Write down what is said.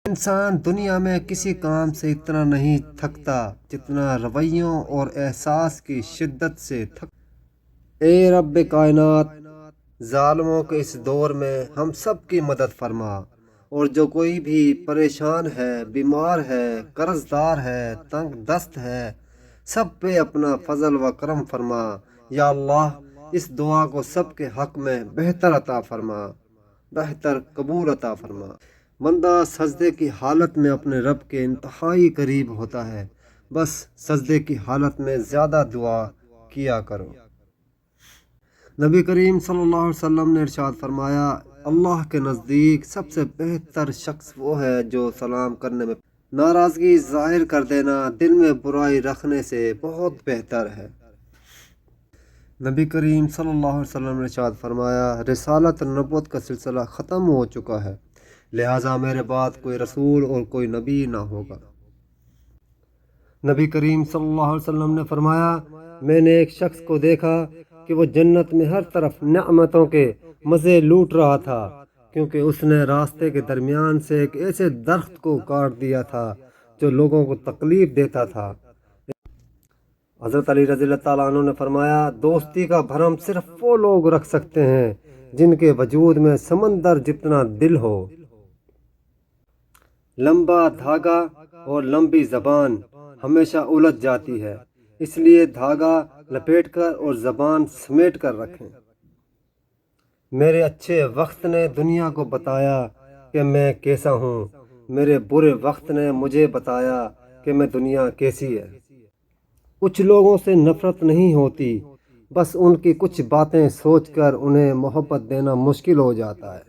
انسان دنیا میں کسی کام سے اتنا نہیں تھکتا جتنا رویوں اور احساس کی شدت سے اے رب کائنات، ظالموں کے اس دور میں ہم سب کی مدد فرما، اور جو کوئی بھی پریشان ہے، بیمار ہے، قرض دار ہے، تنگ دست ہے، سب پہ اپنا فضل و کرم فرما۔ یا اللہ، اس دعا کو سب کے حق میں بہتر عطا فرما، بہتر قبول عطا فرما۔ بندہ سجدے کی حالت میں اپنے رب کے انتہائی قریب ہوتا ہے، بس سجدے کی حالت میں زیادہ دعا کیا کرو۔ نبی کریم صلی اللہ علیہ وسلم نے ارشاد فرمایا، اللہ کے نزدیک سب سے بہتر شخص وہ ہے جو سلام کرنے میں ناراضگی ظاہر کر دینا دل میں برائی رکھنے سے بہت بہتر ہے۔ نبی کریم صلی اللہ علیہ وسلم نے ارشاد فرمایا، رسالت نبوت کا سلسلہ ختم ہو چکا ہے، لہٰذا میرے بعد کوئی رسول اور کوئی نبی نہ ہوگا۔ نبی کریم صلی اللہ علیہ وسلم نے فرمایا، میں نے ایک شخص کو دیکھا کہ وہ جنت میں ہر طرف نعمتوں کے مزے لوٹ رہا تھا، کیونکہ اس نے راستے کے درمیان سے ایک ایسے درخت کو کاٹ دیا تھا جو لوگوں کو تکلیف دیتا تھا۔ حضرت علی رضی اللہ تعالیٰ عنہ نے فرمایا، دوستی کا بھرم صرف وہ لوگ رکھ سکتے ہیں جن کے وجود میں سمندر جتنا دل ہو۔ لمبا دھاگا اور لمبی زبان ہمیشہ الجھ جاتی ہے، اس لیے دھاگا لپیٹ کر اور زبان سمیٹ کر رکھیں۔ میرے اچھے وقت نے دنیا کو بتایا کہ میں کیسا ہوں، میرے برے وقت نے مجھے بتایا کہ میں دنیا کیسی ہے۔ کچھ لوگوں سے نفرت نہیں ہوتی، بس ان کی کچھ باتیں سوچ کر انہیں محبت دینا مشکل ہو جاتا ہے۔